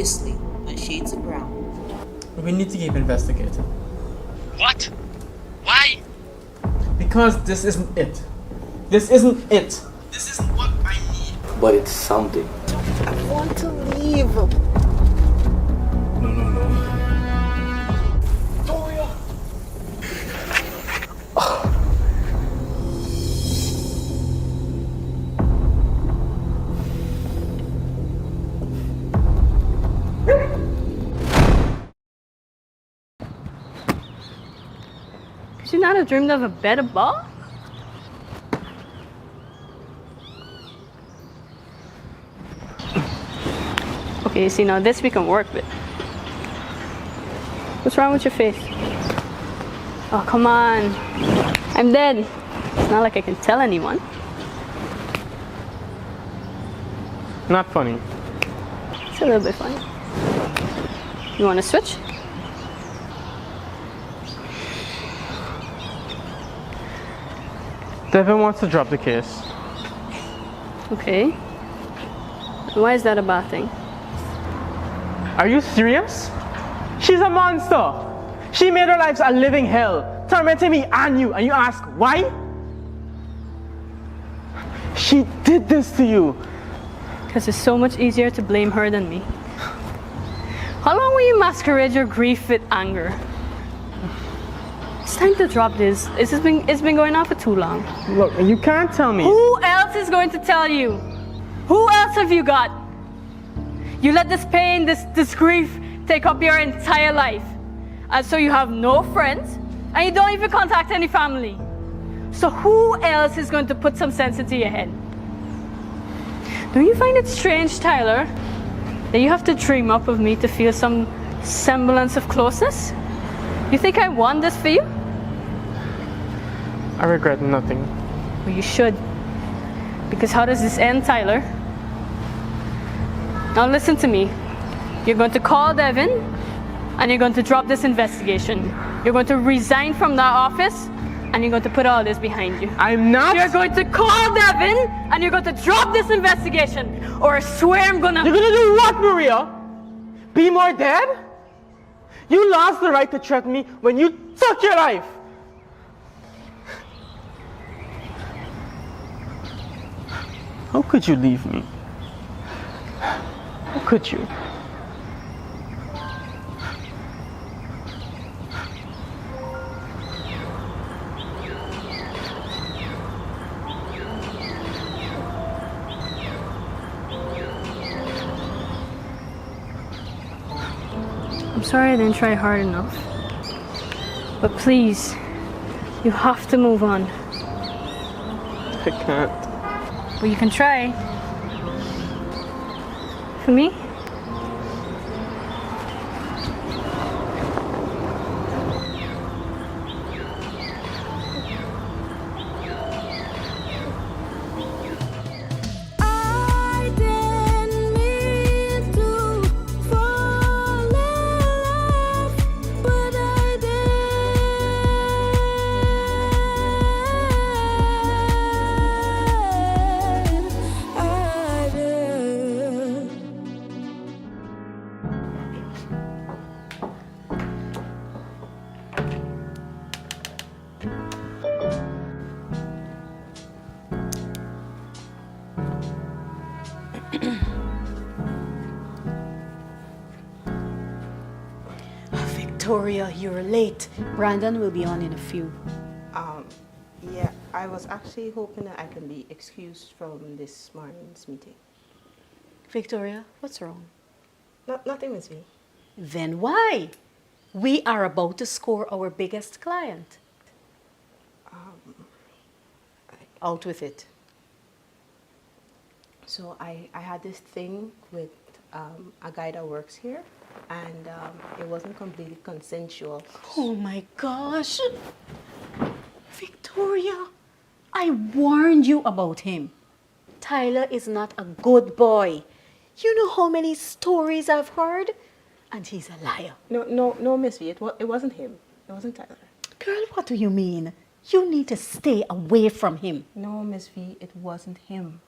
Previously on Shades of Brown. We need to keep investigating. What? Why? Because this isn't it. This isn't it. This isn't what I need. But it's something. I want to leave. No. Victoria! Could you not have dreamed of a better ball? Okay, see, now this we can work with. What's wrong with your face? Oh, come on. I'm dead. It's not like I can tell anyone. Not funny. It's a little bit funny. You want to switch? Devin wants to drop the case. Okay. Why is that a bad thing? Are you serious? She's a monster. She made her life a living hell, tormenting me and you ask why? She did this to you. Because it's so much easier to blame her than me. How long will you masquerade your grief with anger? It's time to drop this. It's been going on for too long. Look, you can't tell me. Who else is going to tell you? Who else have you got? You let this pain, this grief take up your entire life. And so you have no friends, and you don't even contact any family. So who else is going to put some sense into your head? Don't you find it strange, Tyler, that you have to dream up of me to feel some semblance of closeness? You think I want this for you? I regret nothing. Well, you should. Because how does this end, Tyler? Now listen to me. You're going to call Devin, and you're going to drop this investigation. You're going to resign from that office, and you're going to put all this behind you. I'm not. You're going to call Devin, and you're going to drop this investigation, or I swear I'm gonna... You're gonna do what, Maria? Be more dead? You lost the right to threaten me when you took your life. How could you leave me? How could you? I'm sorry I didn't try hard enough. But please, you have to move on. I can't. Well, you can try. For me? I didn't mean to fall in love, but I did. Victoria, you're late. Brandon will be on in a few. Yeah, I was actually hoping that I can be excused from this morning's meeting. Victoria, what's wrong? Nothing, Miss V. Then why? We are about to score our biggest client. Out with it. So I had this thing with a guy that works here, and it wasn't completely consensual. Oh my gosh. Victoria, I warned you about him. Tyler is not a good boy. You know how many stories I've heard? And he's a liar. No, Miss V, it wasn't him. It wasn't Tyler. Girl, what do you mean? You need to stay away from him. No, Miss V, it wasn't him.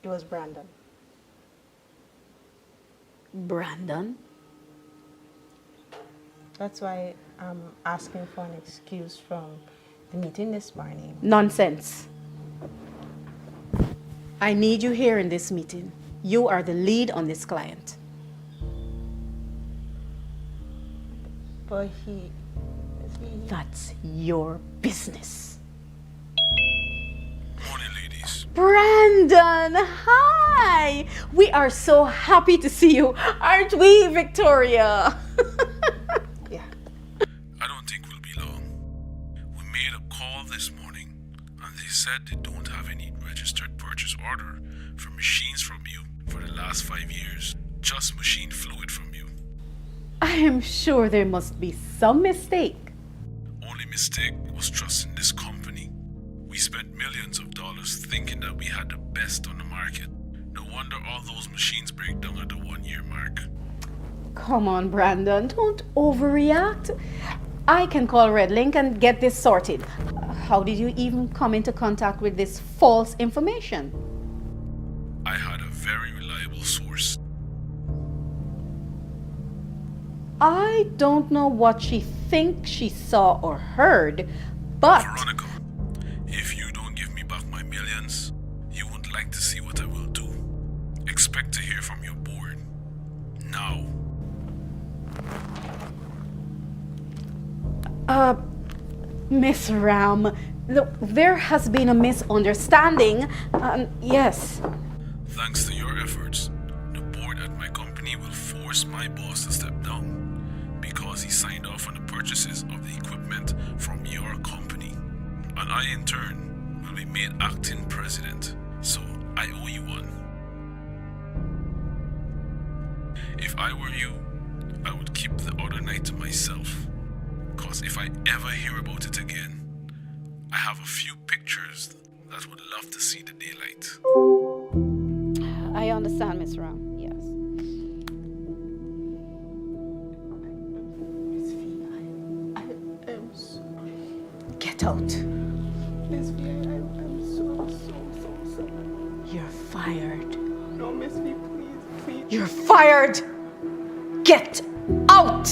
It was Brandon. Brandon? That's why I'm asking for an excuse from the meeting this morning. Nonsense. I need you here in this meeting. You are the lead on this client. But he That's your business. Morning, ladies. Brandon, hi! We are so happy to see you, aren't we, Victoria? yeah. I don't think we'll be long. We made a call this morning, and they said they don't have any registered purchase order for machines from you for the last 5 years. Just machine fluid from you. I am sure there must be some mistake. Only mistake was trusting this company. We spent millions of dollars thinking that we had the best on the market. No wonder all those machines break down at the 1 year mark. Come on, Brandon, don't overreact. I can call Red Link and get this sorted. How did you even come into contact with this false information? I had a very reliable source. I don't know what she thinks she saw or heard, but Veronica, if you don't give me back my millions, you won't like to see what I will do. Expect to hear from your board. Now. Miss Ram, look, there has been a misunderstanding. Yes. Thanks to your efforts, the board at my company will force my boss to step down because he signed off on the purchases of the equipment from your company. And I, in turn, will be made acting president, so I owe you one. If I were you, I would keep the other night to myself, because if I ever hear about it again, I have a few pictures that would love to see the daylight. I understand, Miss Ram. Yes. Miss V, I am so... Get out. Miss V, I'm so sorry. You're fired. No, Miss V, please. You're fired. Get out.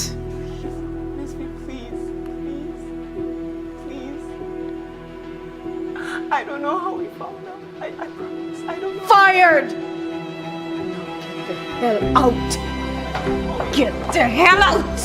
Miss V, please. I don't know how we found out. I promise. I don't know. Fired. Get the hell out. Get the hell out.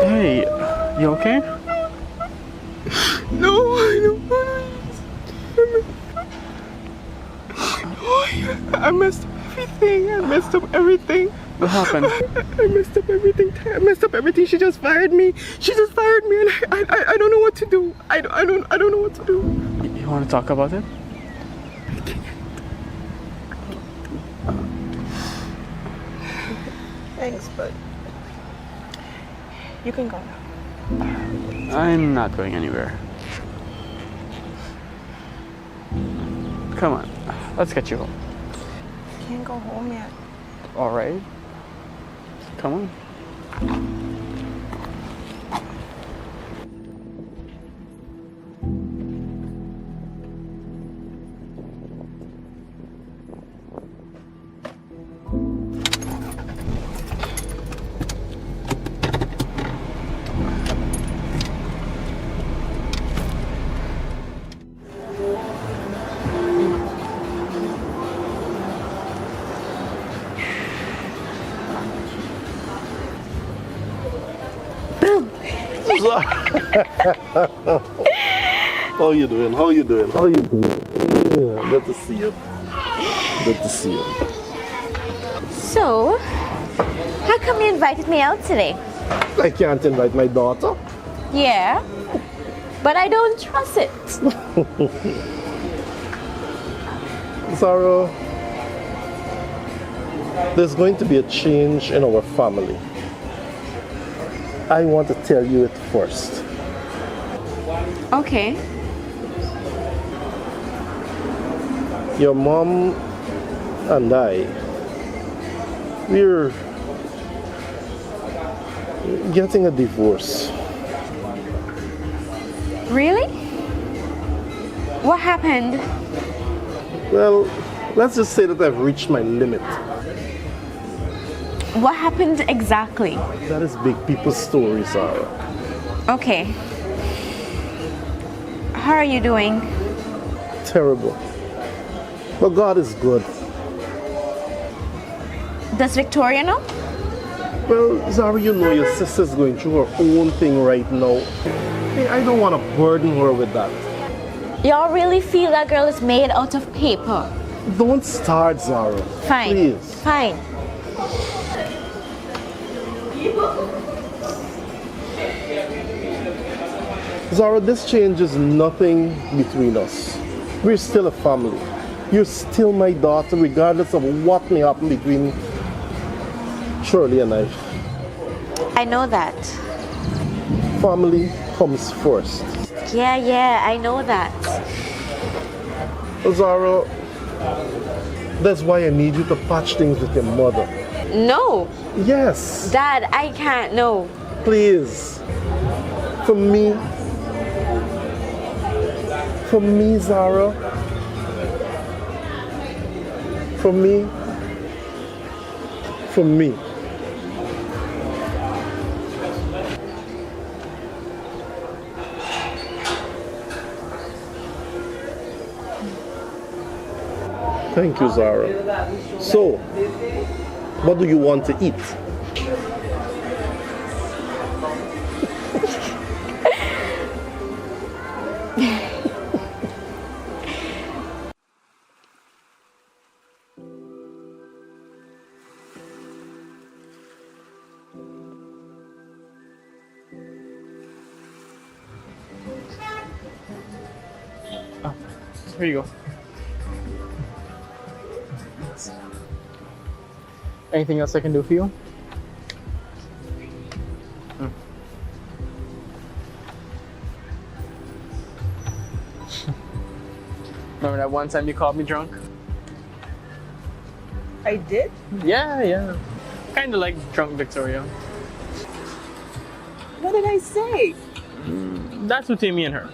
Hey, you okay? No, I don't want to. I messed up everything. What happened? I messed up everything. She just fired me. And I don't know what to do. I don't know what to do. You want to talk about it? Thanks, but you can go now. I'm not going anywhere. Come on, let's get you home. I can't go home yet. All right. Come on. How you doing? Yeah, good to see you. So, how come you invited me out today? I can't invite my daughter. Yeah, but I don't trust it. Zara, there's going to be a change in our family. I want to tell you it first. Okay. Your mom and I, we're getting a divorce. Really? What happened? Well, let's just say that I've reached my limit. What happened exactly? That is big people's story, Zara. Okay. How are you doing? Terrible. But God is good. Does Victoria know? Well, Zara, you know your sister's going through her own thing right now. Hey, I don't want to burden her with that. Y'all really feel that girl is made out of paper? Don't start, Zara. Fine. Please. Fine. Zara, this changes nothing between us. We're still a family. You're still my daughter, regardless of what may happen between Shirley and I. I know that. Family comes first. Yeah, I know that. Zara, that's why I need you to patch things with your mother. No, Yes, Dad, I can't. No. please. For me, Zara. For me. Thank you, Zara. So, what do you want to eat? Here you go. Anything else I can do for you? Remember that one time you called me drunk? I did? Yeah. Kinda like drunk Victoria. What did I say? That's between me and her.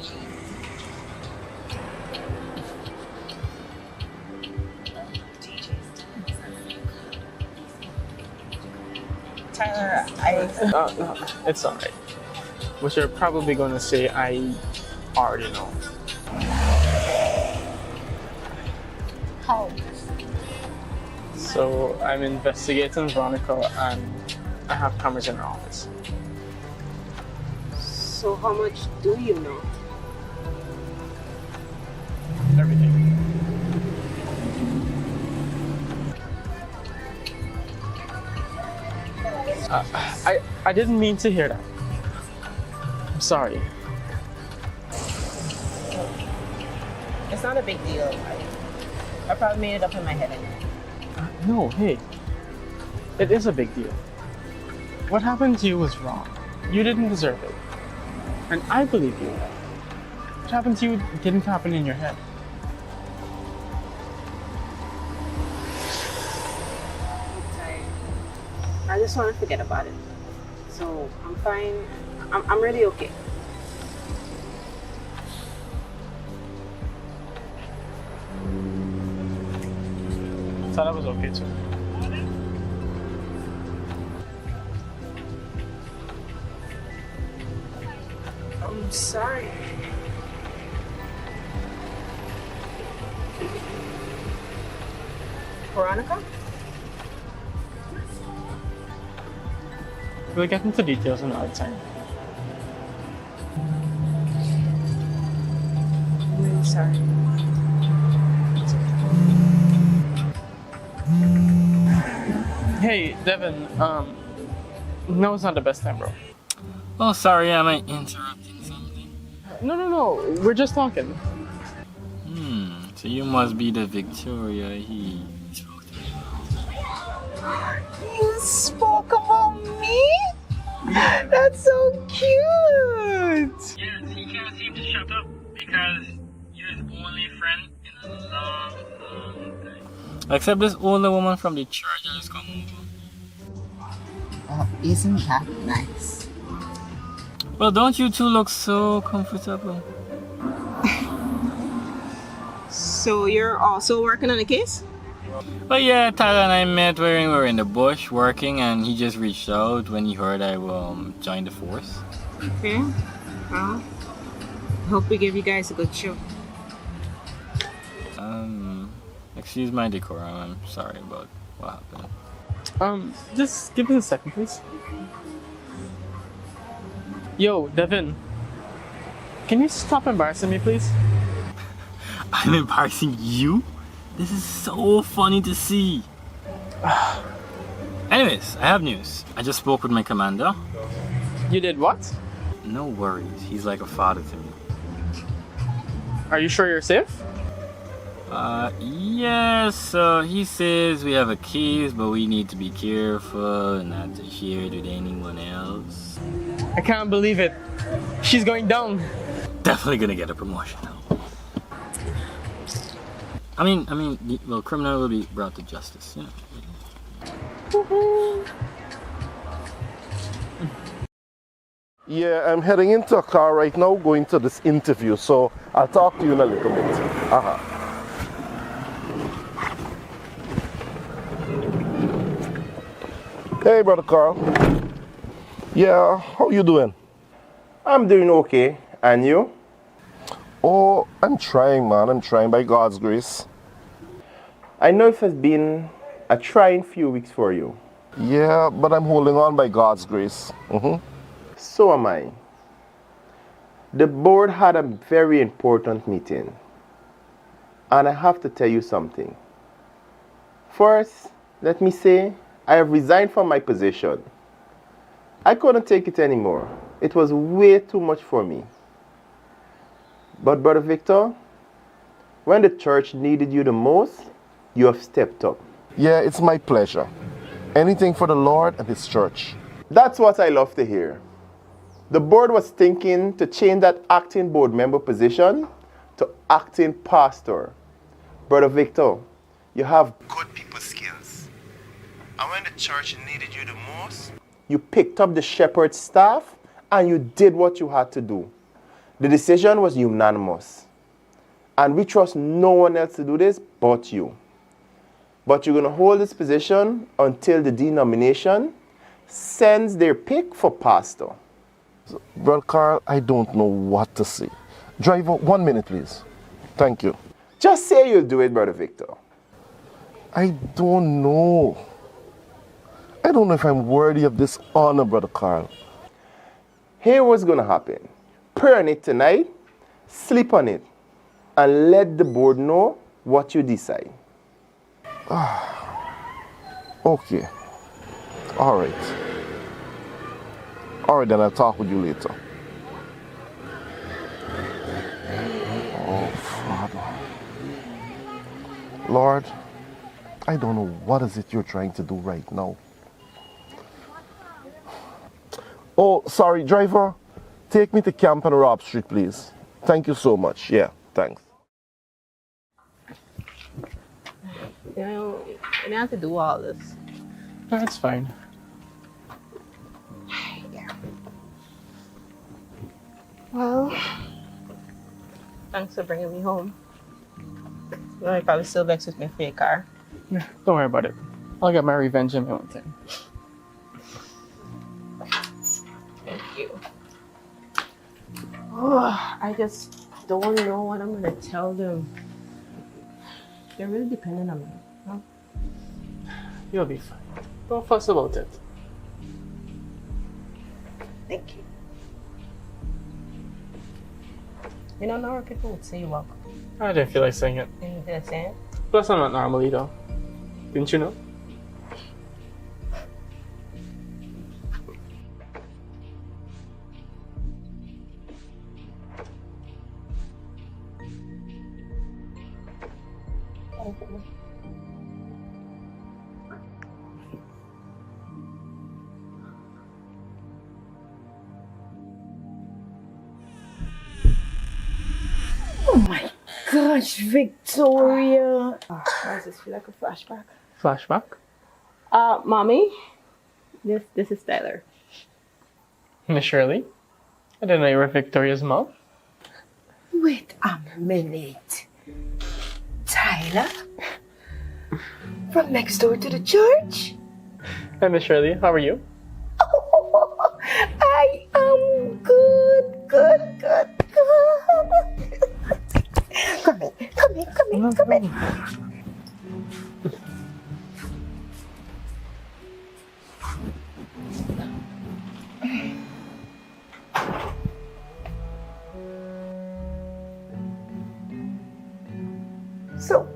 Tyler, No, it's alright. Which you're probably gonna say I already know. How? So I'm investigating Veronica and I have cameras in her office. So how much do you know? Everything. I didn't mean to hear that. I'm sorry. It's not a big deal. I probably made it up in my head anyway. No, hey. It is a big deal. What happened to you was wrong. You didn't deserve it. And I believe you. What happened to you didn't happen in your head. I just want to forget about it. So I'm fine. I'm really okay. I thought I was okay too. I'm sorry. Veronica? We'll get into details another time. I'm really sorry. Hey, Devin, No, it's not the best time, bro. Oh, sorry, am I interrupting something? No. We're just talking. So you must be the Victoria he spoke to me about. You spoke about me? That's so cute. Yes, he can't seem to shut up because you're his only friend in a long time. Except this older woman from the church that has come over. Oh, isn't that nice? Well, don't you two look so comfortable? So you're also working on the case? But yeah, Tyler and I met when we were in the bush working, and he just reached out when he heard I joined the force. Okay. Well, hope we give you guys a good show. Excuse my decorum. I'm sorry about what happened. Just give me a second, please. Yo, Devin. Can you stop embarrassing me, please? I'm embarrassing you? This is so funny to see. Anyways, I have news. I just spoke with my commander. You did what? No worries. He's like a father to me. Are you sure you're safe? Yes. He says we have a case, but we need to be careful and not to share it with anyone else. I can't believe it. She's going down. Definitely gonna get a promotion now. I mean, well, criminal will be brought to justice, you know. Yeah, I'm heading into a car right now, going to this interview, so I'll talk to you in a little bit. Hey, brother Carl. Yeah, how you doing? I'm doing okay. And you? Oh, I'm trying, man. I'm trying by God's grace. I know it has been a trying few weeks for you. Yeah, but I'm holding on by God's grace. So am I. The board had a very important meeting. And I have to tell you something. First, let me say, I have resigned from my position. I couldn't take it anymore. It was way too much for me. But Brother Victor, when the church needed you the most, you have stepped up. Yeah, it's my pleasure. Anything for the Lord and His church. That's what I love to hear. The board was thinking to change that acting board member position to acting pastor. Brother Victor, you have good people skills. And when the church needed you the most, you picked up the shepherd's staff and you did what you had to do. The decision was unanimous. And we trust no one else to do this but you. But you're going to hold this position until the denomination sends their pick for pastor. Brother Carl, I don't know what to say. Driver, 1 minute, please. Thank you. Just say you'll do it, Brother Victor. I don't know. I don't know if I'm worthy of this honor, Brother Carl. Here's what's going to happen. Pray on it tonight, sleep on it, and let the board know what you decide. Okay. All right. All right, then I'll talk with you later. Oh, Father. Lord, I don't know what is it you're trying to do right now. Oh, sorry, driver. Take me to Camp and Rob Street, please. Thank you so much. Yeah, thanks. You know, you don't have to do all this. That's fine. Well, thanks for bringing me home. You know, you're probably still vexed with me for your car. Yeah, don't worry about it. I'll get my revenge in my own time. Thank you. Oh, I just don't know what I'm gonna tell them. They're really dependent on me. Huh? You'll be fine. Don't fuss about it. Thank you. You know, now people would say you're welcome. I didn't feel like saying it. And you feel like saying it? Plus, I'm not normally though. Didn't you know? Oh my gosh, Victoria. Why does this feel like a flashback? Flashback? Mommy, this is Tyler. Miss Shirley? I didn't know you were Victoria's mom. Wait a minute. Tyler? From next door to the church? Hi, Miss Shirley. How are you? Oh, I am good. Come in. So,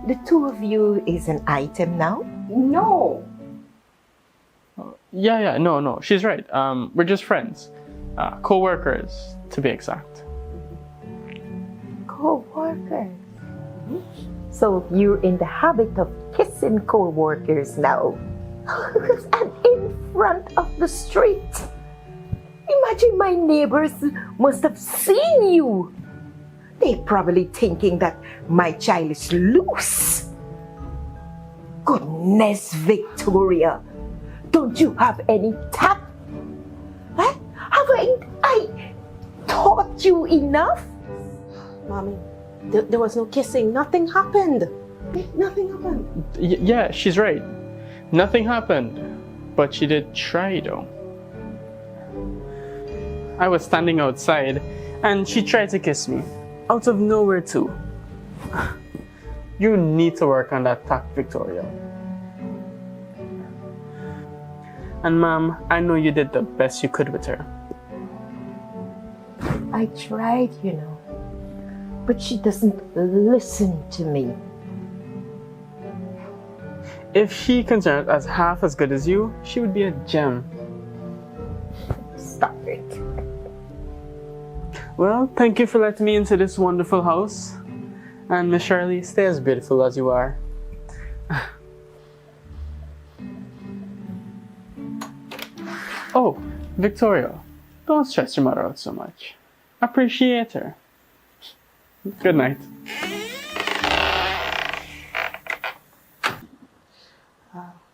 the two of you is an item now? No. Yeah, no, she's right. We're just friends. Co-workers, to be exact. Co-workers? So you're in the habit of kissing co-workers now? And in front of the street? Imagine my neighbors must have seen you. They're probably thinking that my child is loose. Goodness, Victoria. Don't you have any tact? Huh? Haven't I taught you enough? Mommy, there was no kissing. Nothing happened. Nothing happened. Yeah, she's right. Nothing happened. But she did try, though. I was standing outside, and she tried to kiss me. Out of nowhere, too. You need to work on that tact, Victoria. And Mom, I know you did the best you could with her. I tried, you know, but she doesn't listen to me. If she considered as half as good as you, she would be a gem. Stop it. Well, thank you for letting me into this wonderful house. And Miss Shirley, stay as beautiful as you are. Oh, Victoria, don't stress your mother out so much. Appreciate her. Good night.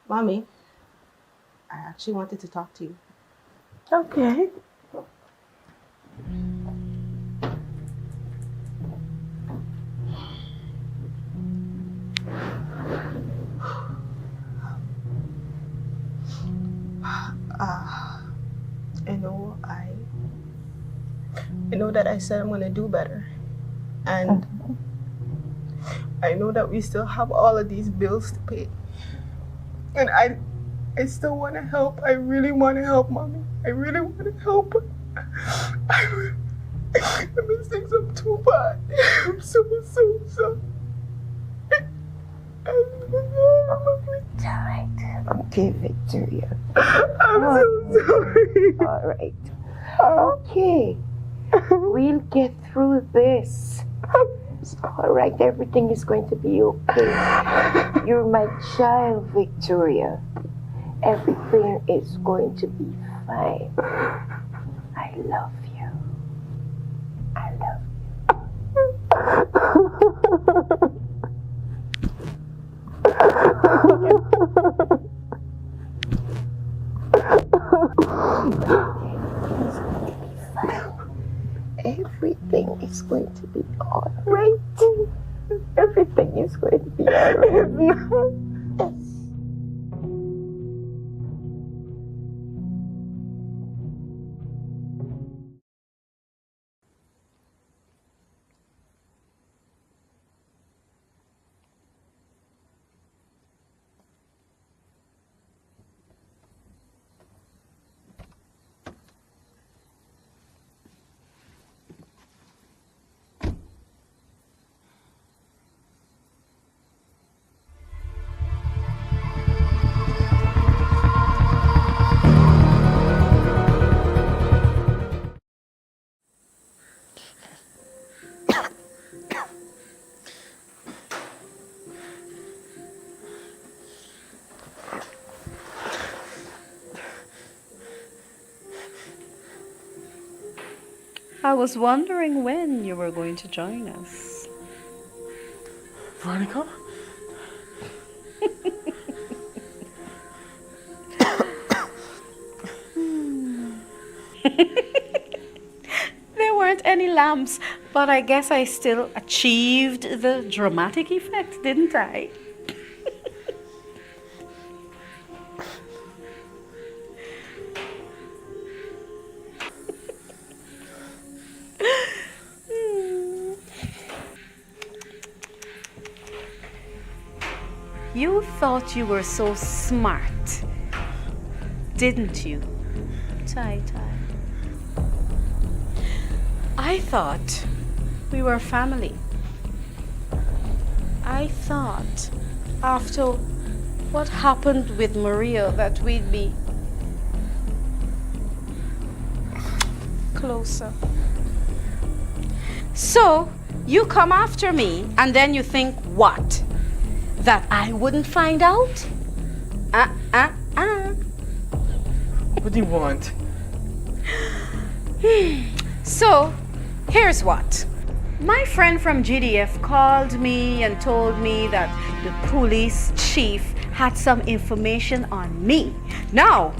Mommy, I actually wanted to talk to you. Okay. I know that I said I'm gonna do better. And I know that we still have all of these bills to pay. And I still want to help. I really want to help, Mommy. I really want to help. I'm missing some too bad. I'm so sorry. It's all right. Okay, Victoria. I'm so sorry. All right. Okay. We'll get through this. It's all right. Everything is going to be okay. You're my child, Victoria. Everything is going to be fine. I love you. I love Everything is going to be all right. Everything is going to be all right. I was wondering when you were going to join us. Veronica? There weren't any lamps, but I guess I still achieved the dramatic effect, didn't I? You thought you were so smart, didn't you, Tai Tai? I thought we were family. I thought after what happened with Maria that we'd be closer. So you come after me and then you think what? That I wouldn't find out? What do you want? So, here's what. My friend from GDF called me and told me that the police chief had some information on me. Now,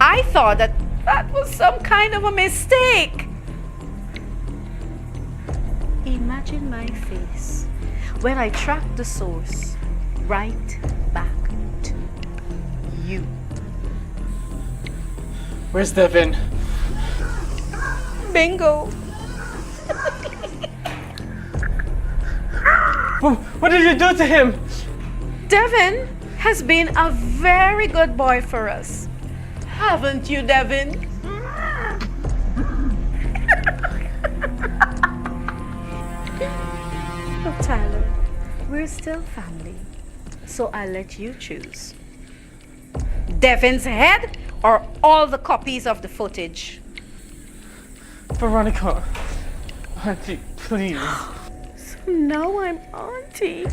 I thought that was some kind of a mistake. Imagine my face when I tracked the source right back to you. Where's Devin? Bingo. What did you do to him? Devin has been a very good boy for us. Haven't you, Devin? Look, Tyler, we're still family, so I'll let you choose. Devin's head or all the copies of the footage? Veronica. Auntie, please. So now I'm auntie.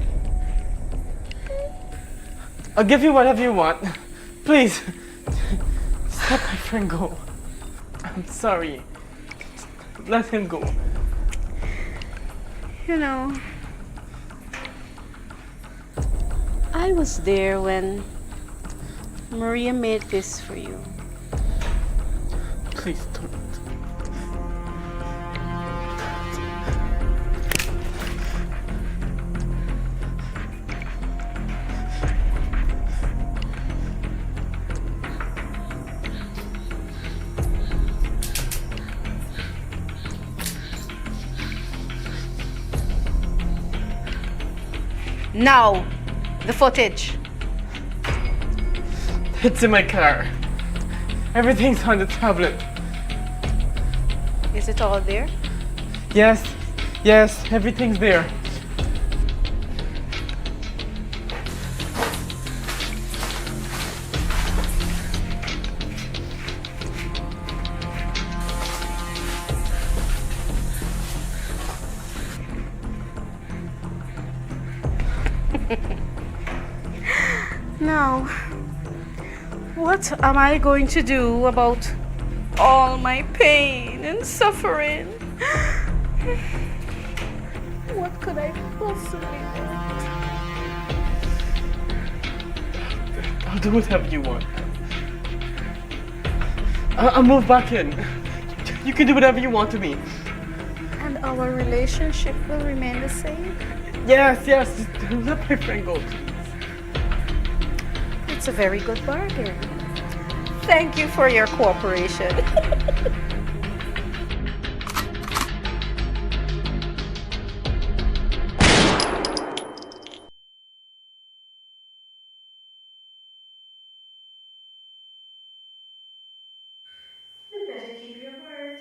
I'll give you whatever you want. Please. Just let my friend go. I'm sorry. Let him go. You know, I was there when Maria made this for you. Please don't. Now, the footage. It's in my car. Everything's on the tablet. Is it all there? Yes, everything's there. Now, what am I going to do about all my pain and suffering? What could I possibly do? I'll do whatever you want. I'll move back in. You can do whatever you want to me. And our relationship will remain the same? Yes. Just let my friend go, please. It's a very good bargain. Thank you for your cooperation. You better keep your word,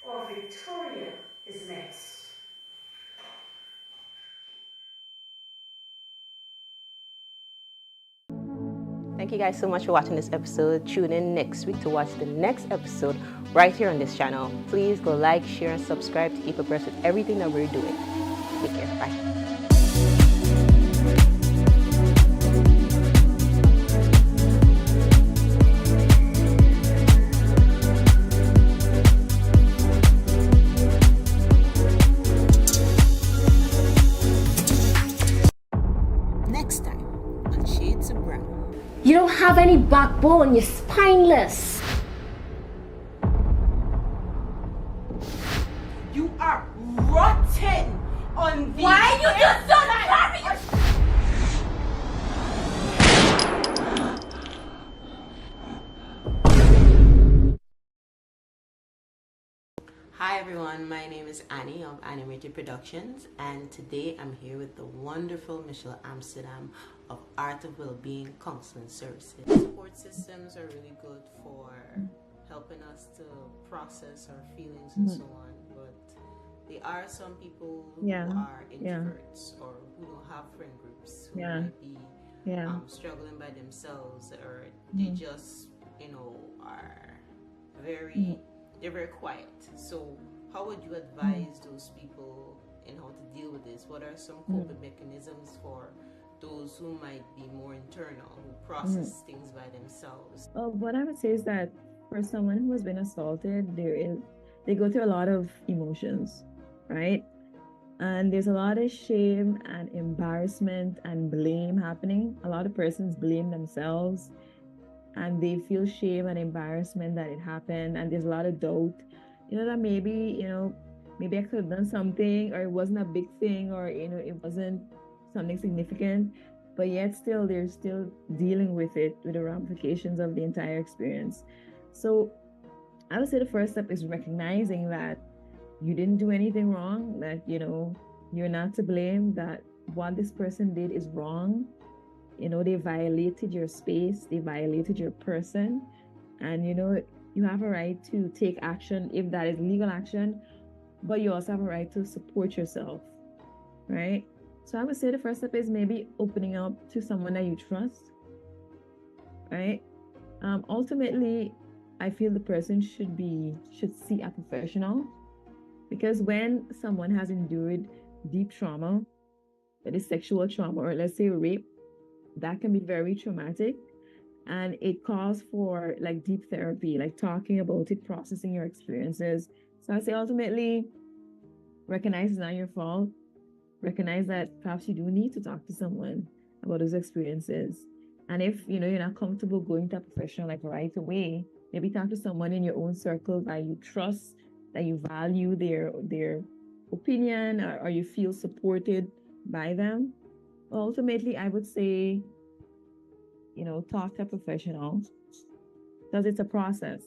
or Victoria is next. Thank you guys so much for watching this episode. Tune in next week to watch the next episode right here on this channel. Please go like, share, and subscribe to keep abreast with everything that we're doing. Take care. Bye. have any backbone. You're spineless. You are rotten on the Why you just don't carry your... Hi everyone, my name is Annie of Anniemated Productions, and today I'm here with the wonderful Michelle Amsterdam of Art of Wellbeing Counseling Services. Support systems are really good for helping us to process our feelings and so on, but there are some people who are introverts or who don't have friend groups, who might be struggling by themselves, or they just, are they're very quiet. So how would you advise those people in how to deal with this? What are some coping mechanisms for those who might be more internal, who process things by themselves? Well, what I would say is that for someone who has been assaulted, they go through a lot of emotions, right? And there's a lot of shame and embarrassment and blame happening. A lot of persons blame themselves and they feel shame and embarrassment that it happened, and there's a lot of doubt, that maybe I could have done something, or it wasn't a big thing, or it wasn't something significant, but yet still they're still dealing with it, with the ramifications of the entire experience. So I would say the first step is recognizing that you didn't do anything wrong, that you're not to blame, that what this person did is wrong. They violated your space, they violated your person, and you have a right to take action if that is legal action, but you also have a right to support yourself, right? So I would say the first step is maybe opening up to someone that you trust, right? Ultimately, I feel the person should see a professional, because when someone has endured deep trauma, that is sexual trauma, or let's say rape, that can be very traumatic, and it calls for like deep therapy, like talking about it, processing your experiences. So I say ultimately, recognize it's not your fault. Recognize that perhaps you do need to talk to someone about those experiences. And if you're not comfortable going to a professional like right away, maybe talk to someone in your own circle that you trust, that you value their opinion, or you feel supported by them. Ultimately, I would say, talk to a professional, because it's a process,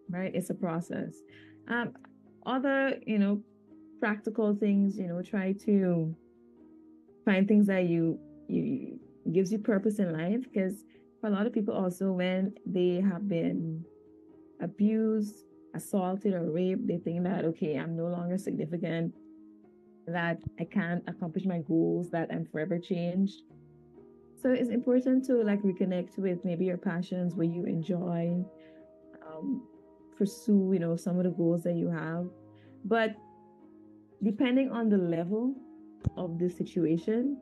right? It's a process. Other, practical things, try to find things that you gives you purpose in life, because for a lot of people also, when they have been abused, assaulted, or raped, they think that, okay, I'm no longer significant, that I can't accomplish my goals, that I'm forever changed. So it's important to like reconnect with maybe your passions, where you enjoy, pursue, some of the goals that you have. But depending on the level of the situation,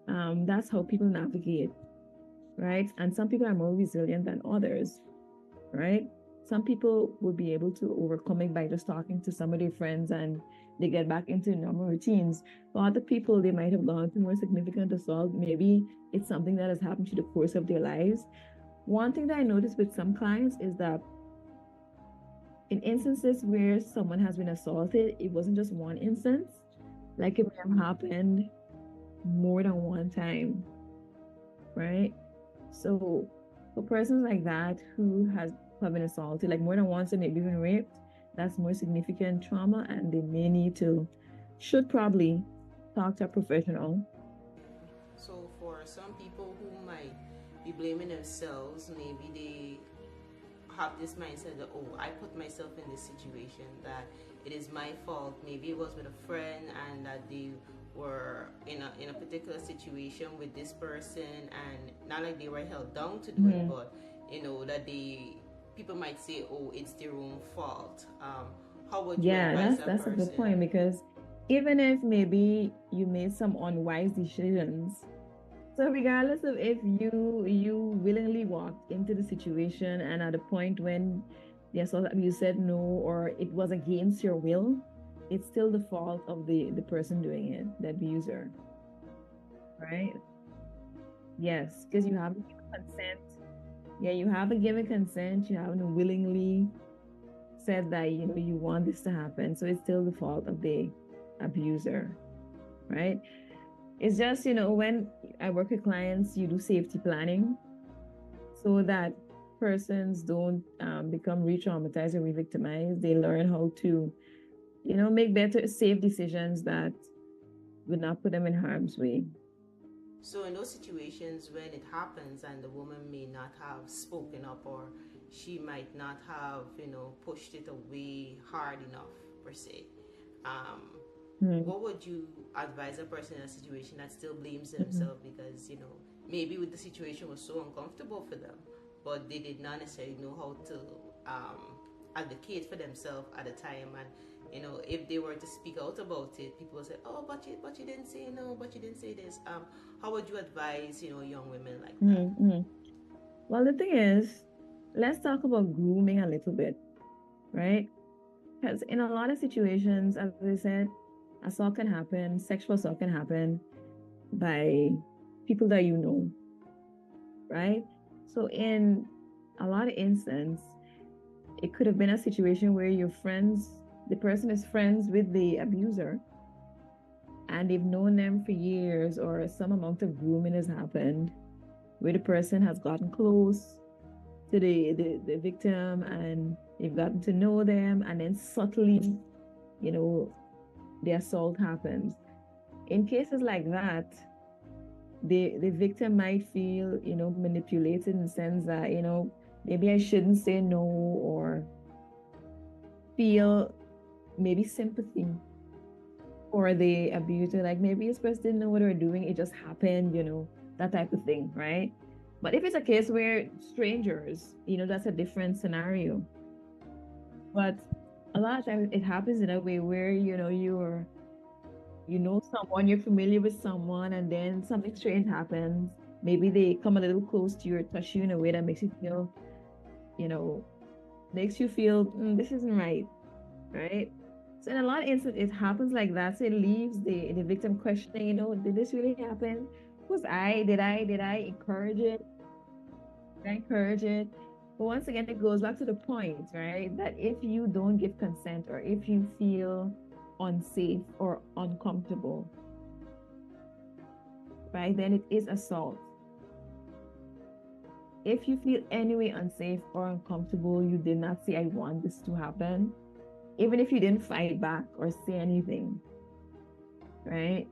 that's how people navigate, right? And some people are more resilient than others, right? Some people would be able to overcome it by just talking to some of their friends and they get back into normal routines. For other people, they might have gone through more significant assault. Maybe it's something that has happened through the course of their lives. One thing that I noticed with some clients is that in instances where someone has been assaulted, it wasn't just one instance. Like it may have happened more than one time, right? So for persons like that who have been assaulted like more than once and maybe even raped, that's more significant trauma, and they should probably talk to a professional. So for some people who might be blaming themselves, maybe they have this mindset that, oh, I put myself in this situation, that it is my fault. Maybe it was with a friend and that they were in a particular situation with this person, and not like they were held down to do it, but that people might say, oh, it's their own fault. How would you advise that's person? A good point, because even if maybe you made some unwise decisions, so regardless of if you willingly walked into the situation and at the point when the assault abuse said no, or it was against your will, it's still the fault of the person doing it, the abuser, right? Yes, because you haven't given consent. Yeah, you haven't given consent. You haven't willingly said that you want this to happen. So it's still the fault of the abuser, right? It's just when I work with clients, you do safety planning so that persons don't become re-traumatized or re-victimized. They learn how to make better, safe decisions that would not put them in harm's way. So in those situations when it happens and the woman may not have spoken up, or she might not have, pushed it away hard enough per se, what would you advise a person in a situation that still blames themselves because, maybe the situation was so uncomfortable for them, but they did not necessarily know how to advocate for themselves at the time, and if they were to speak out about it, people will say, oh, but you didn't say no, but you didn't say this. How would you advise young women like that? Well, the thing is, let's talk about grooming a little bit, right? Because in a lot of situations, as I said, assault can happen, sexual assault can happen by people that you know, right? So in a lot of instances, it could have been a situation where the person is friends with the abuser, and they've known them for years, or some amount of grooming has happened where the person has gotten close to the victim, and they've gotten to know them, and then subtly, the assault happens. In cases like that, the victim might feel, manipulated in the sense that, maybe I shouldn't say no, or feel maybe sympathy for the abuser. Like maybe this person didn't know what they were doing, it just happened, that type of thing, right? But if it's a case where strangers, that's a different scenario. But a lot of times it happens in a way where, someone, you're familiar with someone, and then something strange happens. Maybe they come a little close to you or touch you in a way that makes you feel, this isn't right, right? So in a lot of instances, it happens like that. So it leaves the victim questioning, did this really happen? Did I encourage it? Did I encourage it? But once again, it goes back to the point, right? That if you don't give consent, or if you feel unsafe or uncomfortable, right, then it is assault. If you feel anyway unsafe or uncomfortable, you did not say, I want this to happen, even if you didn't fight back or say anything, right?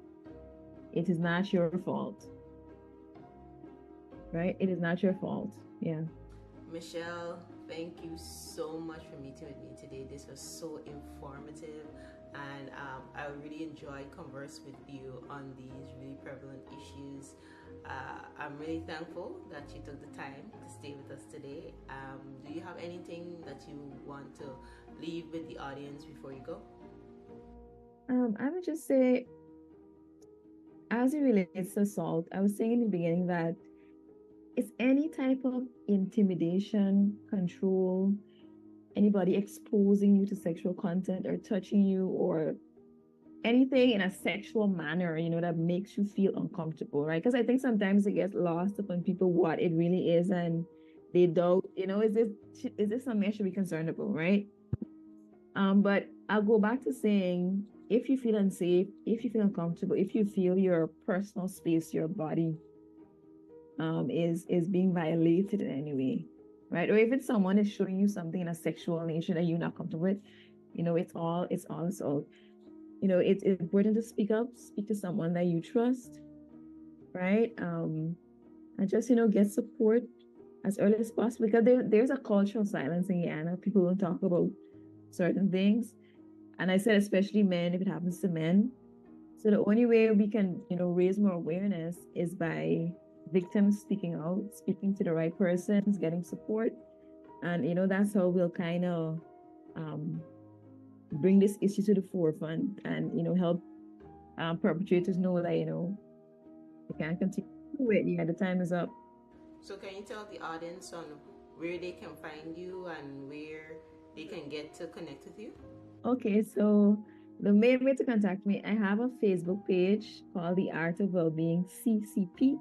It is not your fault, right? It is not your fault. Yeah. Michelle, thank you so much for meeting with me today. This was so informative, and I really enjoyed conversing with you on these really prevalent issues. I'm really thankful that you took the time to stay with us today. Do you have anything that you want to leave with the audience before you go? I would just say, as it relates to assault, I was saying in the beginning that it's any type of intimidation, control, anybody exposing you to sexual content or touching you, or anything in a sexual manner, that makes you feel uncomfortable, right? Because I think sometimes it gets lost upon people what it really is, and they doubt, is this something I should be concerned about, right? But I'll go back to saying, if you feel unsafe, if you feel uncomfortable, if you feel your personal space, your body is being violated in any way, right? Or if someone is showing you something in a sexual nature that you're not comfortable with, it's all assault. It's important to speak up, speak to someone that you trust, right? And just, get support as early as possible, because there's a cultural silence in Guyana. People don't talk about certain things. And I said, especially men, if it happens to men. So the only way we can, raise more awareness is by victims speaking out, speaking to the right persons, getting support. And, that's how we'll kind of bring this issue to the forefront, and, help perpetrators know that, they can't continue to do it. Yeah, the time is up. So can you tell the audience on where they can find you and where they can get to connect with you? Okay, so the main way to contact me, I have a Facebook page called The Art of Wellbeing CCP.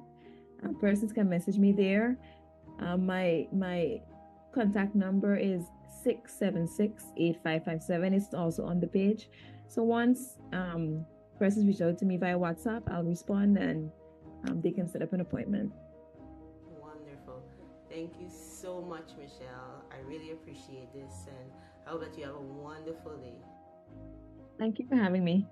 Persons can message me there. My contact number is 676-8557. It's also on the page. So once persons reach out to me via WhatsApp, I'll respond and they can set up an appointment. Wonderful. Thank you so much, Michelle. I really appreciate this, and I hope that you have a wonderful day. Thank you for having me.